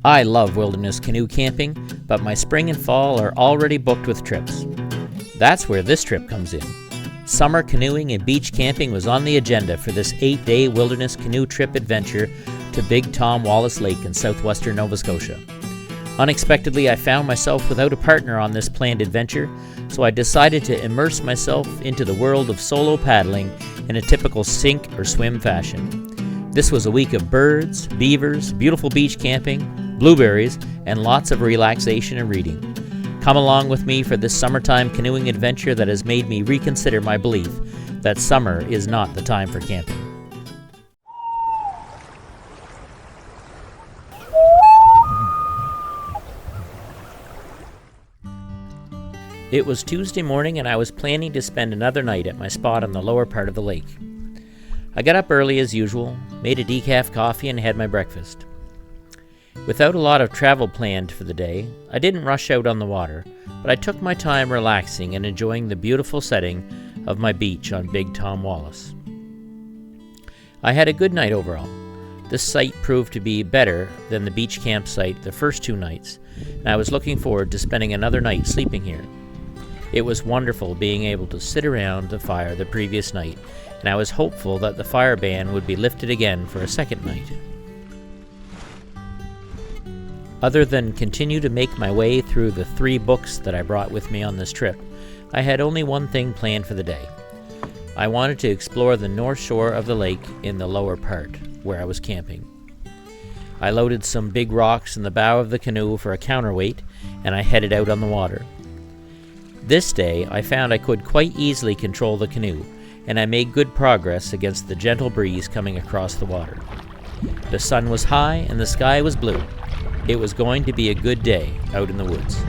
I love wilderness canoe camping, but my spring and fall are already booked with trips. That's where this trip comes in. Summer canoeing and beach camping was on the agenda for this 8-day wilderness canoe trip adventure to Big Tom Wallace Lake in southwestern Nova Scotia. Unexpectedly, I found myself without a partner on this planned adventure, so I decided to immerse myself into the world of solo paddling in a typical sink or swim fashion. This was a week of birds, beavers, beautiful beach camping, blueberries, and lots of relaxation and reading. Come along with me for this summertime canoeing adventure that has made me reconsider my belief that summer is not the time for camping. It was Tuesday morning and I was planning to spend another night at my spot on the lower part of the lake. I got up early as usual, made a decaf coffee and had my breakfast. Without a lot of travel planned for the day, I didn't rush out on the water, but I took my time relaxing and enjoying the beautiful setting of my beach on Big Tom Wallace. I had a good night overall. This site proved to be better than the beach campsite the first 2 nights, and I was looking forward to spending another night sleeping here. It was wonderful being able to sit around the fire the previous night, and I was hopeful that the fire ban would be lifted again for a second night. Other than continue to make my way through the 3 books that I brought with me on this trip, I had only one thing planned for the day. I wanted to explore the north shore of the lake in the lower part, where I was camping. I loaded some big rocks in the bow of the canoe for a counterweight, and I headed out on the water. This day, I found I could quite easily control the canoe, and I made good progress against the gentle breeze coming across the water. The sun was high and the sky was blue. It was going to be a good day out in the woods.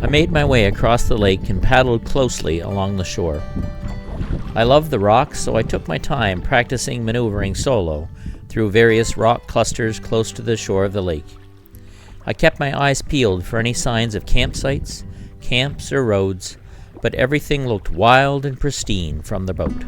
I made my way across the lake and paddled closely along the shore. I love the rocks, so I took my time practicing maneuvering solo through various rock clusters close to the shore of the lake. I kept my eyes peeled for any signs of campsites, camps, or roads, but everything looked wild and pristine from the boat.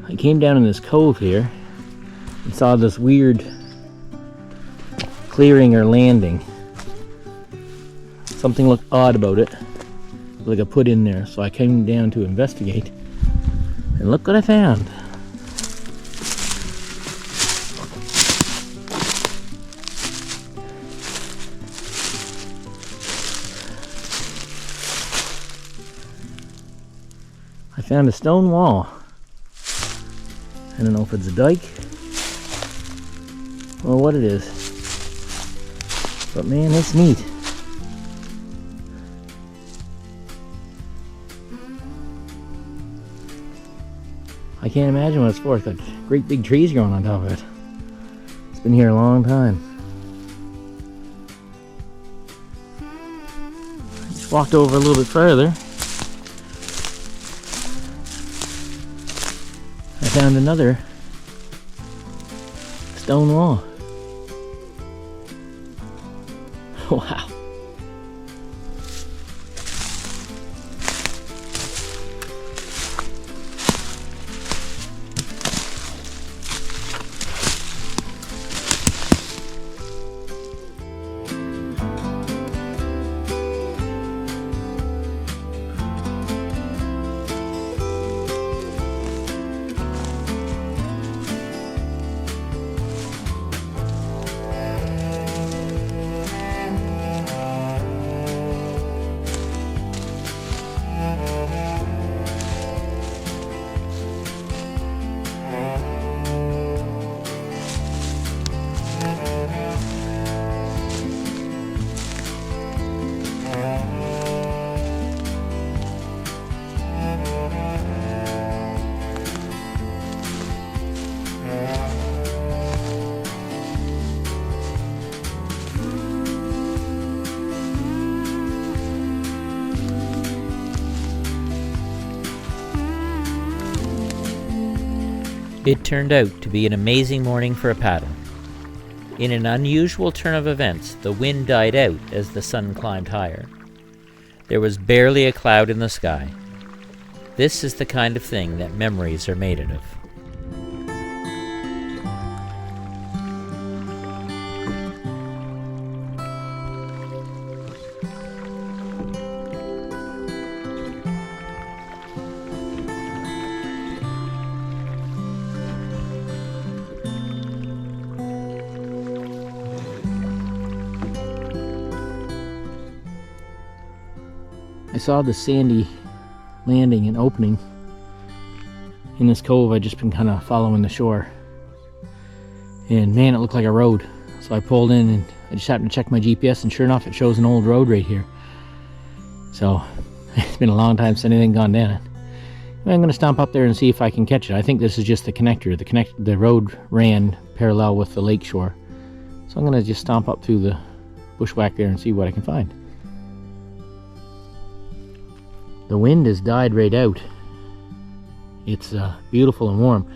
I came down in this cove here and saw this weird clearing or landing. Something looked odd about it, like I put in there, so I came down to investigate, and look what I found. I found a stone wall. I don't know if it's a dike or what it is, but man, it's neat. I can't imagine what it's for. It's got great big trees growing on top of it. It's been here a long time. I just walked over a little bit further. I found another stone wall. Wow. It turned out to be an amazing morning for a paddle. In an unusual turn of events, the wind died out as the sun climbed higher. There was barely a cloud in the sky. This is the kind of thing that memories are made out of. I saw the sandy landing and opening in this cove. I just been kind of following the shore, and man, it looked like a road. So I pulled in and I just happened to check my GPS, and sure enough, it shows an old road right here. So it's been a long time since anything gone down it. I'm going to stomp up there and see if I can catch it. I think this is just the connector. The road ran parallel with the lake shore, so I'm going to just stomp up through the bushwhack there and see what I can find. The wind has died right out. It's beautiful and warm.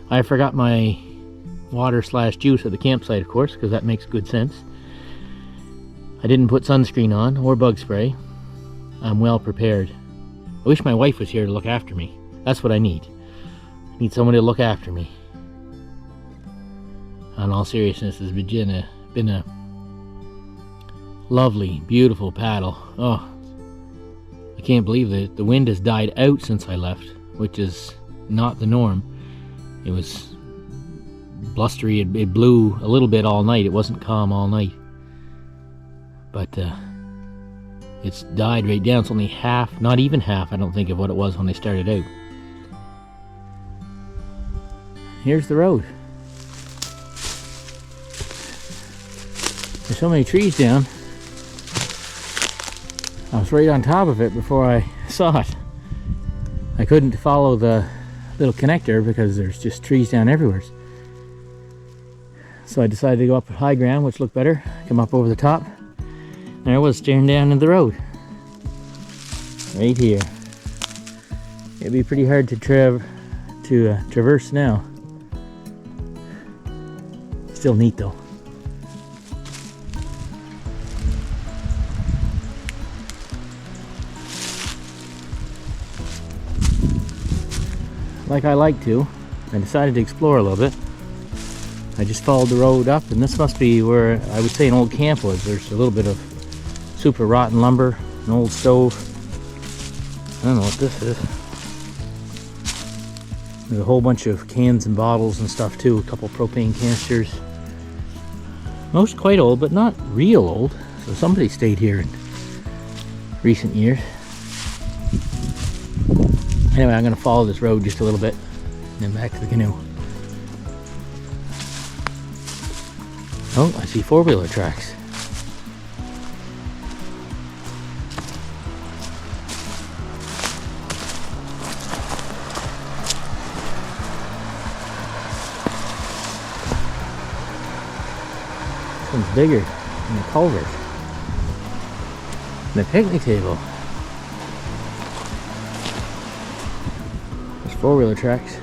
I forgot my water/juice at the campsite, of course, because that makes good sense. I didn't put sunscreen on or bug spray. I'm well prepared. I wish my wife was here to look after me. That's what I need. I need somebody to look after me. On all seriousness, it's been a lovely, beautiful paddle. Oh, I can't believe that the wind has died out since I left, which is not the norm. It was blustery. It blew a little bit all night. It wasn't calm all night. But it's died right down. It's only half, not even half, I don't think, of what it was when I started out. Here's the road. There's so many trees down. I was right on top of it before I saw it. I couldn't follow the little connector because there's just trees down everywhere. So I decided to go up high ground, which looked better. Come up over the top. There I was, staring down into the road. Right here. It'd be pretty hard to traverse now. Still neat though. Like I like to, I decided to explore a little bit. I just followed the road up, and this must be where I would say an old camp was. There's a little bit of super rotten lumber, an old stove. I don't know what this is. There's a whole bunch of cans and bottles and stuff too, a couple propane canisters. Most quite old, but not real old. So somebody stayed here in recent years. Anyway, I'm gonna follow this road just a little bit and then back to the canoe. Oh, I see four-wheeler tracks. This one's bigger than the culvert. And the picnic table. There's four-wheeler tracks.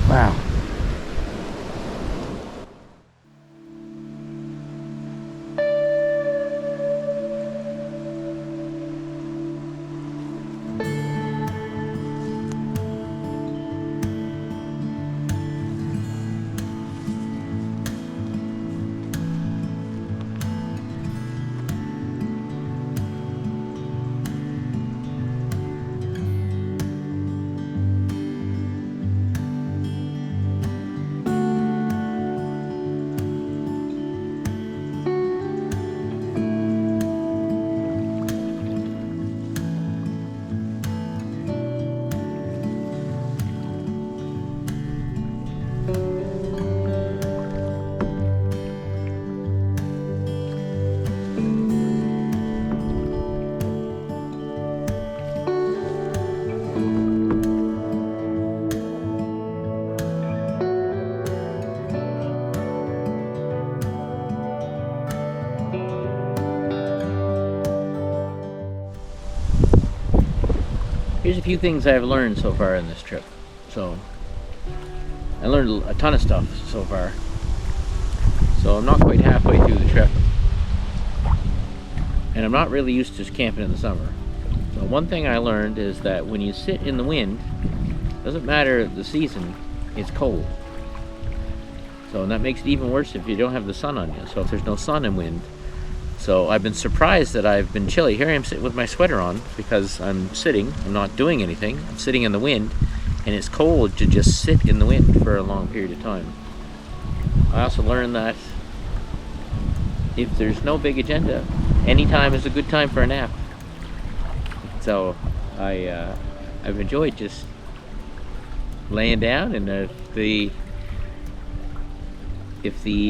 Wow. Here's a few things I've learned so far in this trip. So, I learned a ton of stuff so far. So I'm not quite halfway through the trip. And I'm not really used to camping in the summer. So one thing I learned is that when you sit in the wind, doesn't matter the season, it's cold. So, and that makes it even worse if you don't have the sun on you. So if there's no sun and wind. So I've been surprised that I've been chilly. Here I am sitting with my sweater on because I'm sitting, I'm not doing anything. I'm sitting in the wind, and it's cold to just sit in the wind for a long period of time. I also learned that if there's no big agenda, any time is a good time for a nap. So I've enjoyed just laying down, and if the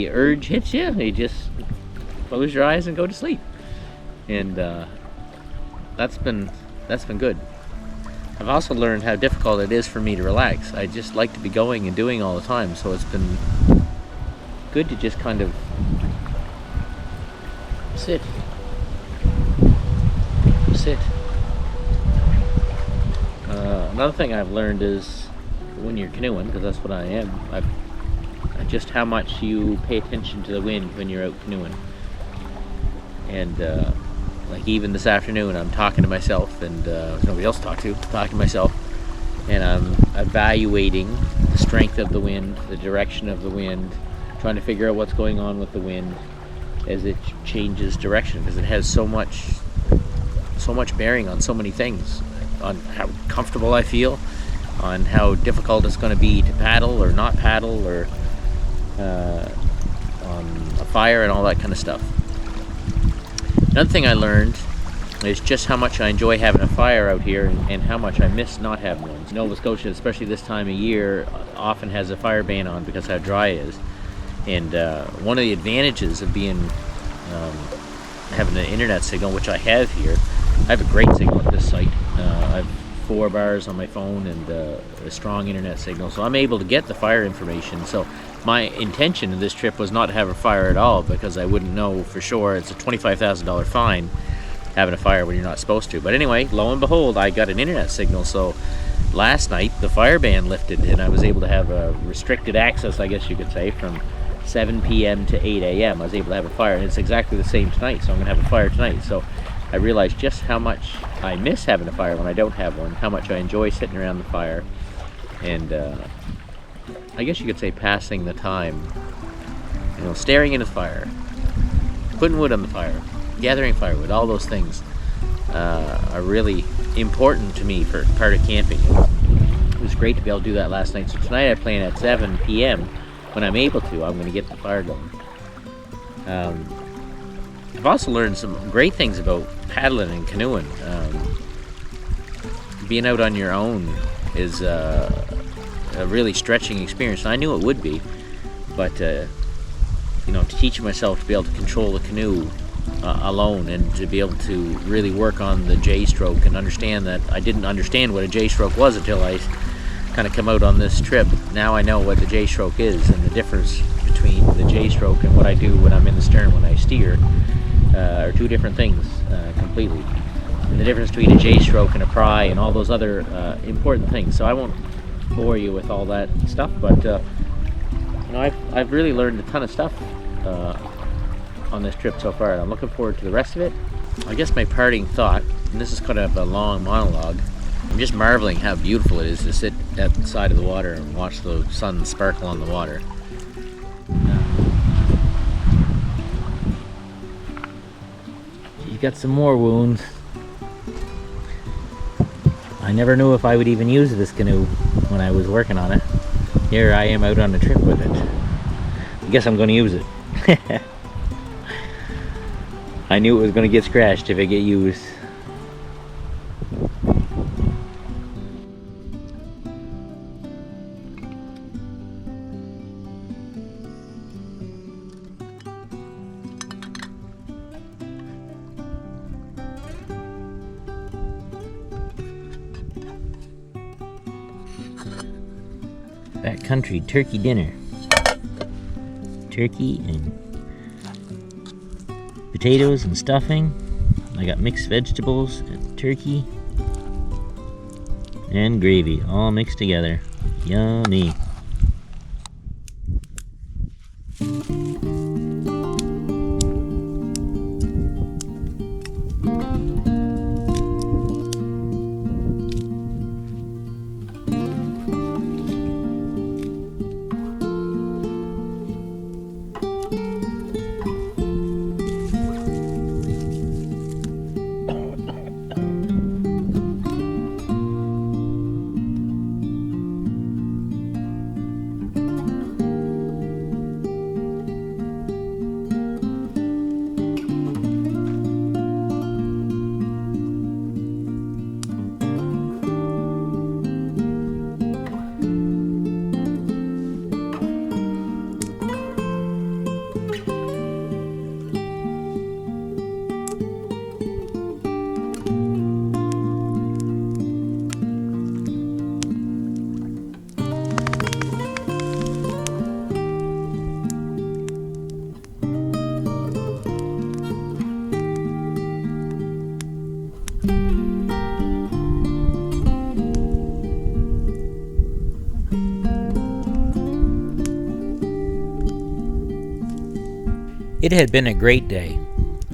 urge hits you, you just close your eyes and go to sleep. And that's been good. I've also learned how difficult it is for me to relax. I just like to be going and doing all the time, so it's been good to just kind of sit. Another thing I've learned is when you're canoeing, because that's what I am, just how much you pay attention to the wind when you're out canoeing. And like even this afternoon, I'm talking to myself, and there's nobody else to talking to myself, and I'm evaluating the strength of the wind, the direction of the wind, trying to figure out what's going on with the wind as it changes direction, because it has so much bearing on so many things, on how comfortable I feel, on how difficult it's going to be to paddle or not paddle, or on a fire and all that kind of stuff. Another thing I learned is just how much I enjoy having a fire out here, and how much I miss not having one. Nova Scotia, especially this time of year, often has a fire ban on because how dry it is. And one of the advantages of having an internet signal, which I have here, I have a great signal at this site. I have 4 bars on my phone and a strong internet signal, so I'm able to get the fire information. So my intention of this trip was not to have a fire at all, because I wouldn't know for sure. It's a $25,000 fine having a fire when you're not supposed to. But anyway, lo and behold, I got an internet signal. So last night the fire ban lifted, and I was able to have a restricted access, I guess you could say, from 7 p.m. to 8 a.m. I was able to have a fire, and it's exactly the same tonight, so I'm going to have a fire tonight. So I realize just how much I miss having a fire when I don't have one, how much I enjoy sitting around the fire, and I guess you could say passing the time, you know, staring into the fire, putting wood on the fire, gathering firewood. All those things are really important to me for part of camping. It was great to be able to do that last night. So tonight I plan at 7 p.m. when I'm able to. I'm going to get the fire going. I've also learned some great things about paddling and canoeing. Being out on your own is a really stretching experience. I knew it would be, but you know, to teach myself to be able to control the canoe alone, and to be able to really work on the J-stroke, and understand that I didn't understand what a J-stroke was until I kind of come out on this trip. Now I know what the J-stroke is, and the difference between the J-stroke and what I do when I'm in the stern when I steer are two different things completely. And the difference between a J-stroke and a pry and all those other important things. So I won't bore you with all that stuff, but you know, I've really learned a ton of stuff on this trip so far, and I'm looking forward to the rest of it. I guess my parting thought, and this is kind of a long monologue, I'm just marveling how beautiful it is to sit at the side of the water and watch the sun sparkle on the water. She's got some more wounds. I never knew if I would even use this canoe when I was working on it. Here I am out on a trip with it. I guess I'm going to use it. I knew it was going to get scratched if it get used. Backcountry turkey dinner. Turkey and potatoes and stuffing. I got mixed vegetables and turkey and gravy all mixed together. Yummy. It had been a great day.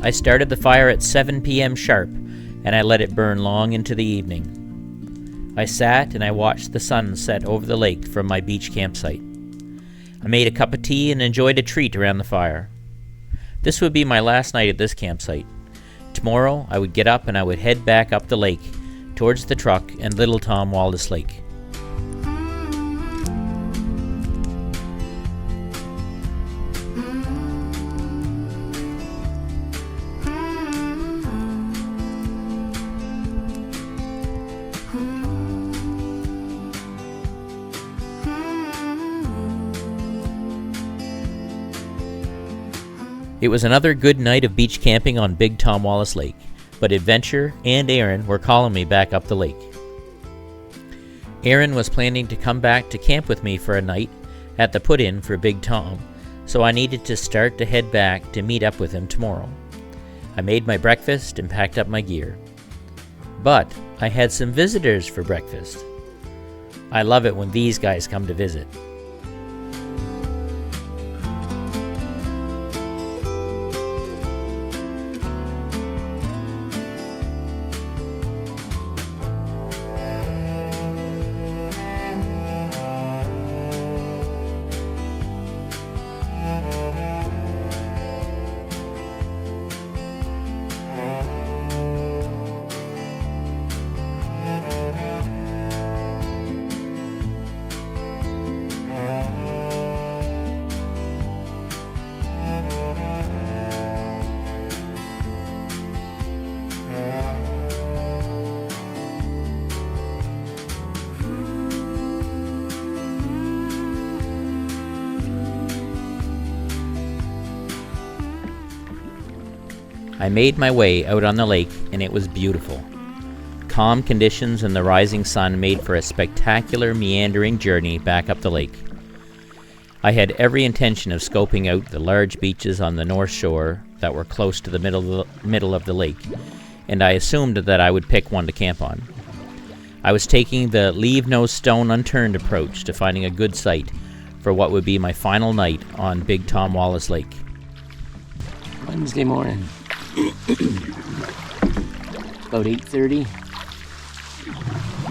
I started the fire at 7 p.m. sharp, and I let it burn long into the evening. I sat and I watched the sun set over the lake from my beach campsite. I made a cup of tea and enjoyed a treat around the fire. This would be my last night at this campsite. Tomorrow I would get up and I would head back up the lake towards the truck and Little Tom Wallace Lake. It was another good night of beach camping on Big Tom Wallace Lake, but Adventure and Aaron were calling me back up the lake. Aaron was planning to come back to camp with me for a night at the put-in for Big Tom, so I needed to start to head back to meet up with him tomorrow. I made my breakfast and packed up my gear. But I had some visitors for breakfast. I love it when these guys come to visit. I made my way out on the lake, and it was beautiful. Calm conditions and the rising sun made for a spectacular meandering journey back up the lake. I had every intention of scoping out the large beaches on the north shore that were close to the middle of the lake, and I assumed that I would pick one to camp on. I was taking the leave no stone unturned approach to finding a good site for what would be my final night on Big Tom Wallace Lake. Wednesday morning. About 8:30.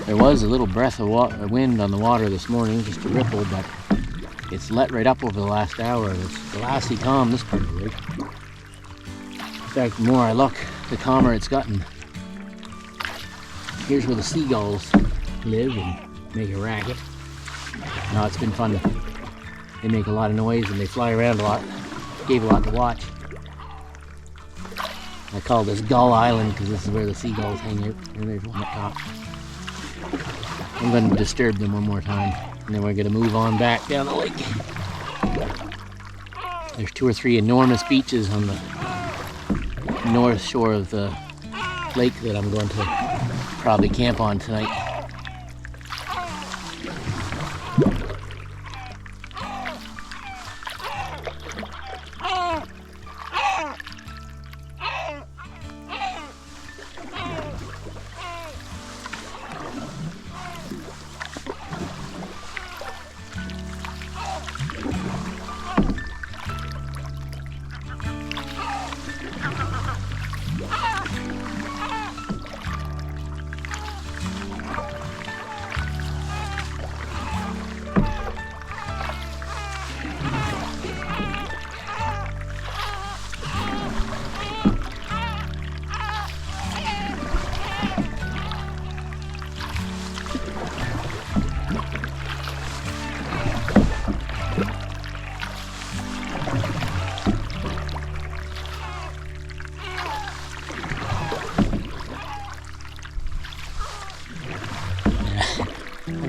There was a little breath of wind on the water this morning, just a ripple, but it's let right up over the last hour. It's glassy calm this part of the lake. In fact, the more I look, the calmer it's gotten. Here's where the seagulls live and make a racket. Now it's been fun. They make a lot of noise and they fly around a lot. Gave a lot to watch. I call this Gull Island because this is where the seagulls hang out. And there's one up top. I'm going to disturb them one more time, and then we're going to move on back down the lake. There's 2 or 3 enormous beaches on the north shore of the lake that I'm going to probably camp on tonight.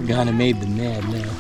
Kind of made them mad now.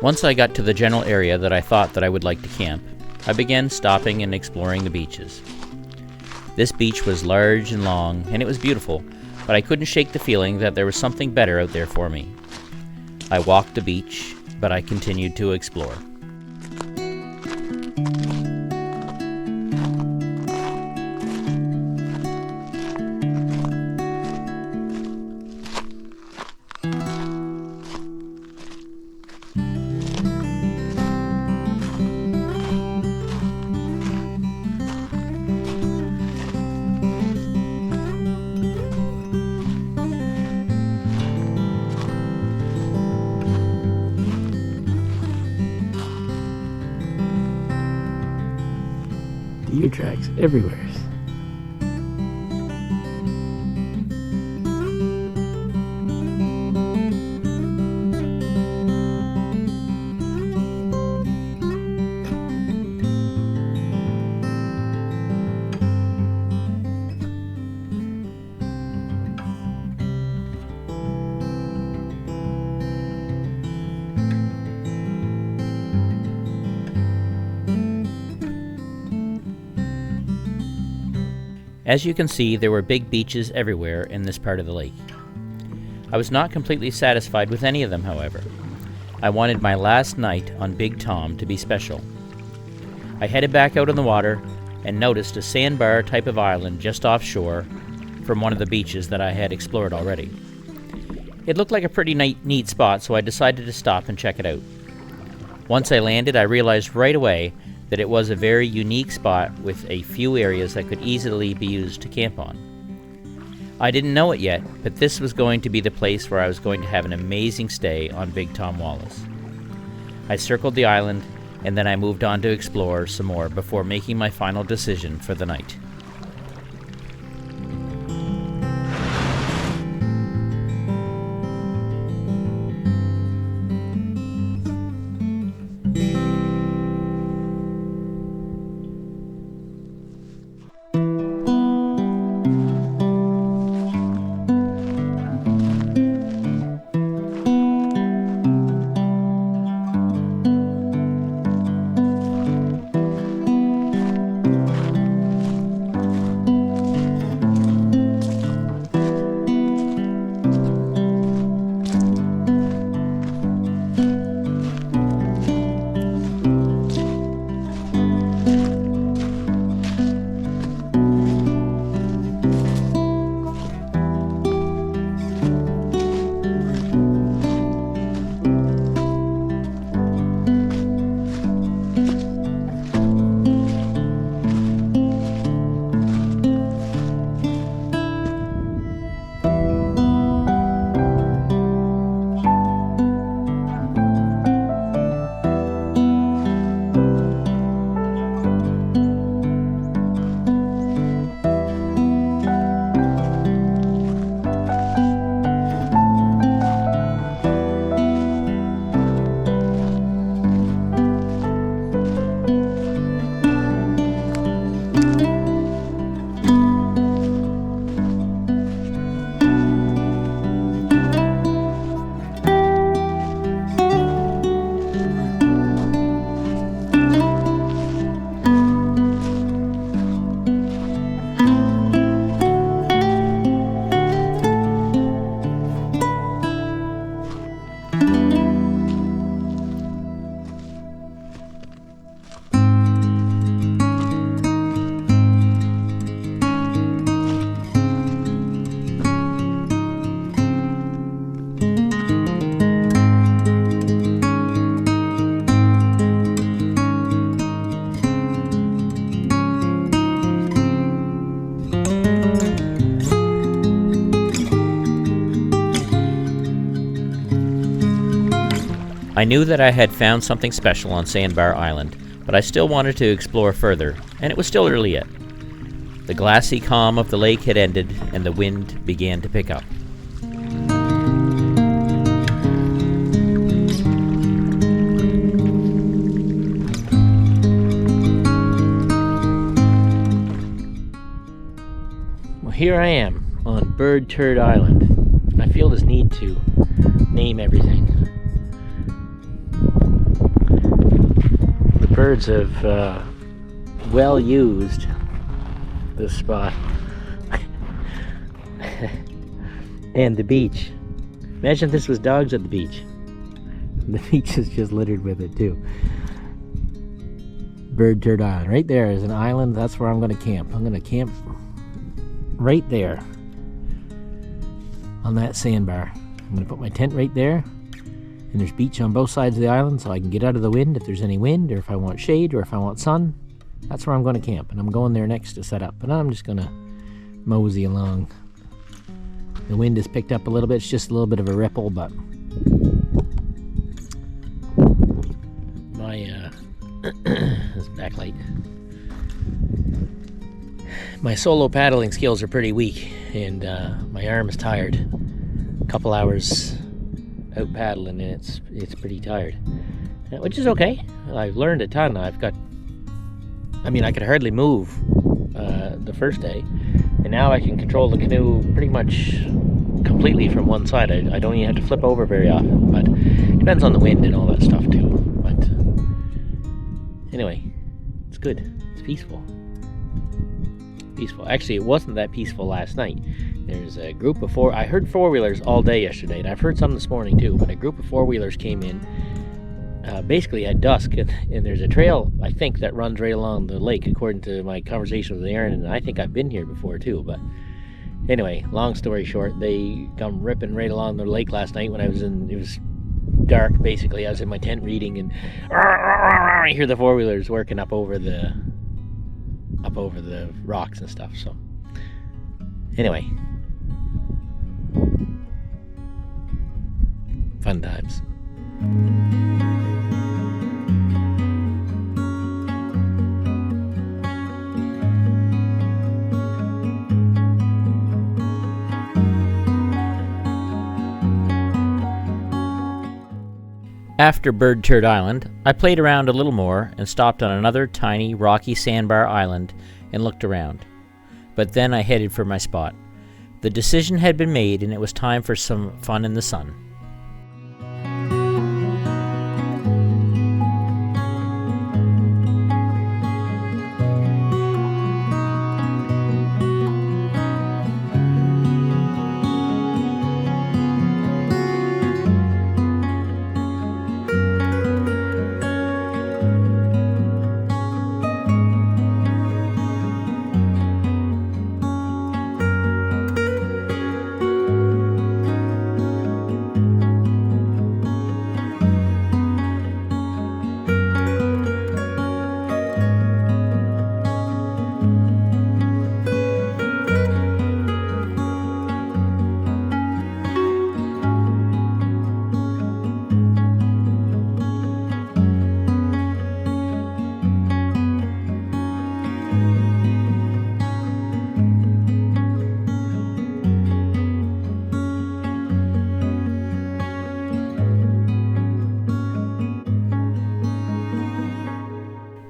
Once I got to the general area that I thought that I would like to camp, I began stopping and exploring the beaches. This beach was large and long, and it was beautiful, but I couldn't shake the feeling that there was something better out there for me. I walked the beach, but I continued to explore. Deer tracks everywhere. As you can see, there were big beaches everywhere in this part of the lake. I was not completely satisfied with any of them, however. I wanted my last night on Big Tom to be special. I headed back out on the water and noticed a sandbar type of island just offshore from one of the beaches that I had explored already. It looked like a pretty neat spot, so I decided to stop and check it out. Once I landed, I realized right away that it was a very unique spot with a few areas that could easily be used to camp on. I didn't know it yet, but this was going to be the place where I was going to have an amazing stay on Big Tom Wallace. I circled the island, and then I moved on to explore some more before making my final decision for the night. I knew that I had found something special on Sandbar Island, but I still wanted to explore further, and it was still early yet. The glassy calm of the lake had ended, and the wind began to pick up. Well, here I am on Bird Turd Island. I feel this need to name everything. The birds have well used this spot. And the beach. Imagine if this was dogs at the beach. The beach is just littered with it too. Bird Turd Island. Right there is an island. That's where I'm going to camp. I'm going to camp right there on that sandbar. I'm going to put my tent right there. And there's beach on both sides of the island, so I can get out of the wind if there's any wind, or if I want shade, or if I want sun. That's where I'm going to camp, and I'm going there next to set up. But I'm just going to mosey along. The wind has picked up a little bit. It's just a little bit of a ripple, but my this backlight. My solo paddling skills are pretty weak, and my arm is tired. A couple hours out paddling, and it's pretty tired, which is okay. I've learned a ton. I could hardly move the first day, and now I can control the canoe pretty much completely from one side. I don't even have to flip over very often, but it depends on the wind and all that stuff too. But anyway, it's good. It's peaceful. peaceful. Actually, it wasn't that peaceful last night. There's a group of I heard four-wheelers all day yesterday, and I've heard some this morning too, but a group of four-wheelers came in basically at dusk, and there's a trail, I think, that runs right along the lake, according to my conversation with Aaron, and I think I've been here before too, but anyway, long story short, they come ripping right along the lake last night when it was dark, basically. I was in my tent reading, and I hear the four-wheelers working up over the rocks and stuff, so anyway. Fun times. After Bird Turd Island, I played around a little more and stopped on another tiny, rocky sandbar island and looked around. But then I headed for my spot. The decision had been made, and it was time for some fun in the sun.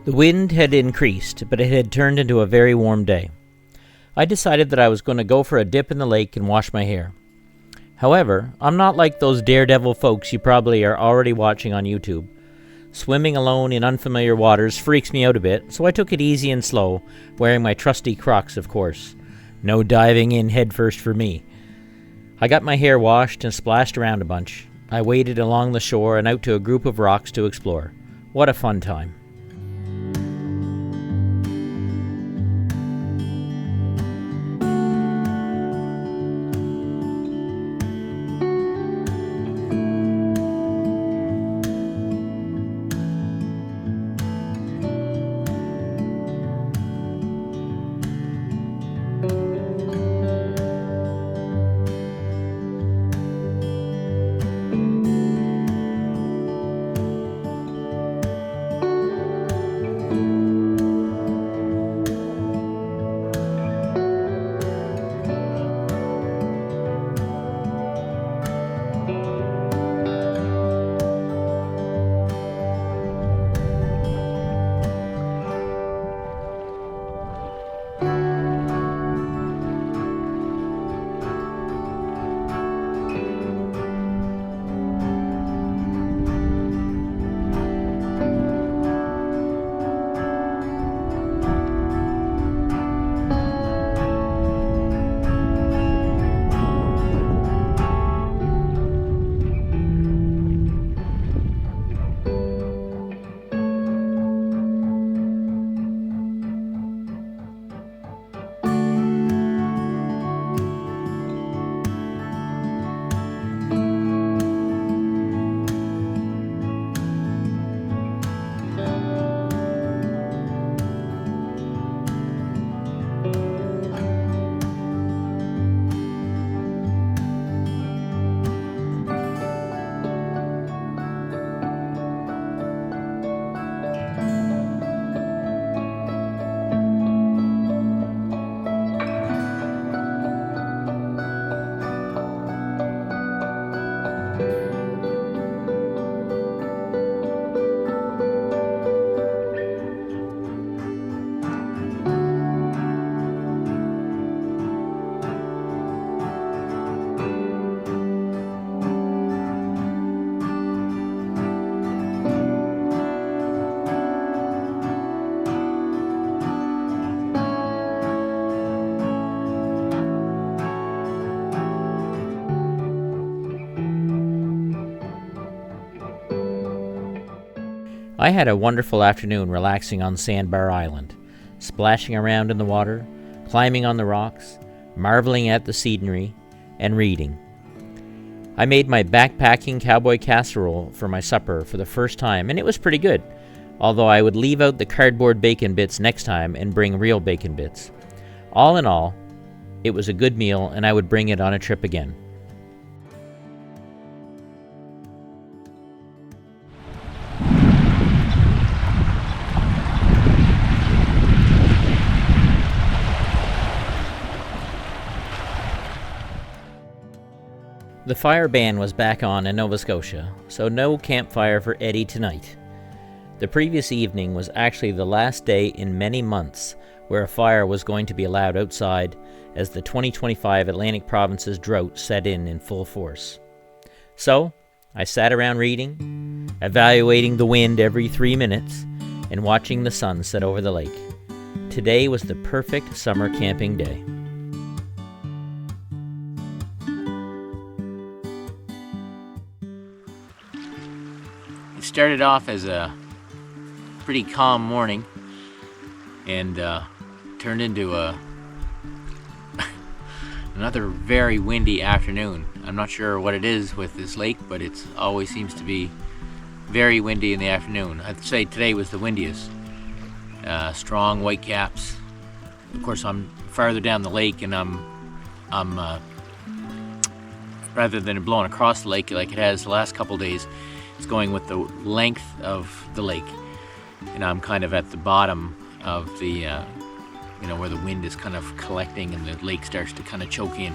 The wind had increased, but it had turned into a very warm day. I decided that I was going to go for a dip in the lake and wash my hair. However, I'm not like those daredevil folks you probably are already watching on YouTube. Swimming alone in unfamiliar waters freaks me out a bit, so I took it easy and slow, wearing my trusty Crocs, of course. No diving in headfirst for me. I got my hair washed and splashed around a bunch. I waded along the shore and out to a group of rocks to explore. What a fun time. I had a wonderful afternoon relaxing on Sandbar Island, splashing around in the water, climbing on the rocks, marveling at the scenery, and reading. I made my backpacking cowboy casserole for my supper for the first time, and it was pretty good, although I would leave out the cardboard bacon bits next time and bring real bacon bits. All in all, it was a good meal, and I would bring it on a trip again. The fire ban was back on in Nova Scotia, so no campfire for Eddie tonight. The previous evening was actually the last day in many months where a fire was going to be allowed outside as the 2025 Atlantic Provinces drought set in full force. So, I sat around reading, evaluating the wind every 3 minutes, and watching the sun set over the lake. Today was the perfect summer camping day. It started off as a pretty calm morning and turned into another very windy afternoon. I'm not sure what it is with this lake, but it always seems to be very windy in the afternoon. I'd say today was the windiest. Strong white caps. Of course, I'm farther down the lake, and I'm rather than blowing across the lake like it has the last couple days, it's going with the length of the lake, and I'm kind of at the bottom of the, where the wind is kind of collecting and the lake starts to kind of choke in.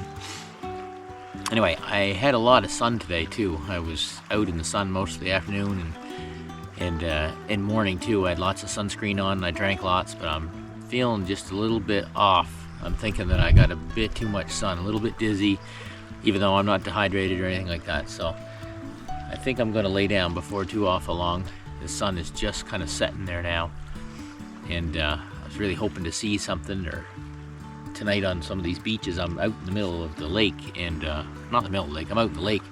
Anyway, I had a lot of sun today too. I was out in the sun most of the afternoon and in morning too. I had lots of sunscreen on and I drank lots, but I'm feeling just a little bit off. I'm thinking that I got a bit too much sun, a little bit dizzy, even though I'm not dehydrated or anything like that. So I think I'm going to lay down before too awful long. The sun is just kind of setting there now, and I was really hoping to see something or tonight on some of these beaches. I'm out in the middle of the lake, and not the middle of the lake, I'm out in the lake,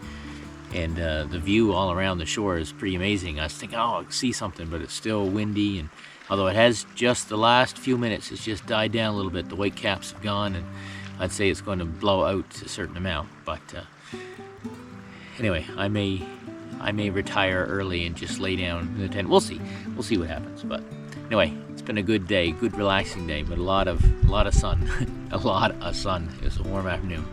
and the view all around the shore is pretty amazing. I was thinking, oh, I'll see something, but it's still windy, and although it has just the last few minutes, it's just died down a little bit. The white caps have gone, and I'd say it's going to blow out a certain amount, but anyway, I may retire early and just lay down in the tent. We'll see what happens. But anyway, it's been a good day, good relaxing day, but a lot of sun, a lot of sun. It was a warm afternoon.